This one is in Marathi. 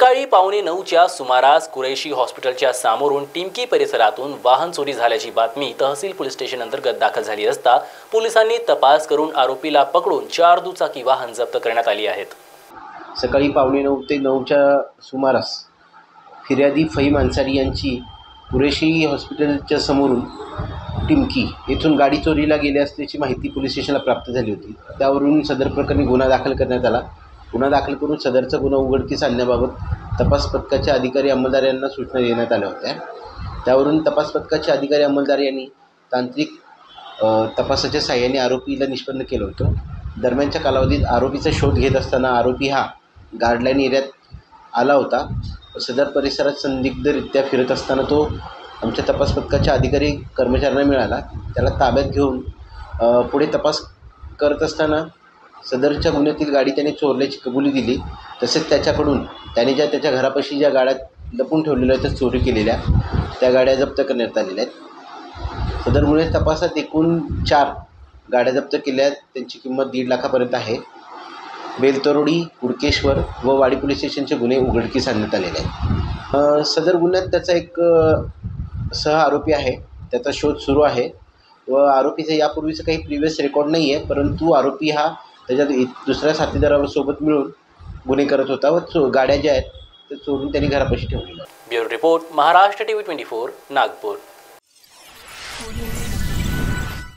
सकाळी 8:45च्या सुमारास कुरैशी हॉस्पिटलच्या समोरून टिमकी परिसरातून वाहन चोरी झाल्याची बातमी तहसील पोलीस स्टेशन अंतर्गत दाखल झाली असता पोलिसांनी तपास करून आरोपीला पकडून 4 दुचाकी वाहन जप्त करण्यात आली आहेत. सकाळी 8:45 ते 9च्या सुमारास फिर्यादी फहीम अन्सारी यांची कुरैशी हॉस्पिटलच्या समोरून टिमकी येथून गाडी चोरीला गेली असल्याची माहिती पोलीस स्टेशनला प्राप्त झाली होती. त्यावरून सदर प्रकरणी गुन्हा दाखल करण्यात आला. गुन्हा दाखल करून सदरचा गुन्हा उघडकीस आणण्याबाबत तपास पथकाचे अधिकारी अंमलदार यांना सूचना देण्यात आल्या होत्या. त्यावरून तपास पथकाचे अधिकारी अंमलदार यांनी तांत्रिक तपासाच्या सहाय्याने आरोपीला निष्पन्न केलं होतं. दरम्यानच्या कालावधीत आरोपीचा शोध घेत असताना आरोपी हा गार्डलाईन एरियात आला होता. सदर परिसरात संदिग्धरित्या फिरत असताना तो आमच्या तपास पथकाच्या अधिकारी कर्मचाऱ्यांना मिळाला. त्याला ताब्यात घेऊन पुढे तपास करत असताना सदरच्या गुन्ह्यातील गाडी त्याने चोरल्याची कबुली दिली. तसेच त्याच्याकडून त्याने त्याच्या घरापाशी ज्या गाड्या लपून ठेवलेल्या आहेत, चोरी केलेल्या त्या गाड्या जप्त करण्यात आलेल्या आहेत. सदर गुन्हे तपासात एकूण 4 गाड्या जप्त केल्या आहेत. त्यांची किंमत 1.5 लाखापर्यंत आहे. बेलतरोडी, कुडकेश्वर व वाडी पोलीस स्टेशनचे गुन्हे उघडकीस आणण्यात आलेले आहेत. सदर गुन्ह्यात त्याचा एक सह आरोपी आहे. त्याचा शोध सुरू आहे व आरोपीचं यापूर्वीचं काही प्रिव्हियस रेकॉर्ड नाही आहे, परंतु आरोपी हा त्याच्यात दुसऱ्या साथीदारासोबत मिळून गुन्हे करत होता व गाड्या ज्या आहेत त्या चोरून त्यांनी घरापाशी ठेवलेल्या. Bureau report, Maharashtra TV 24, Nagpur.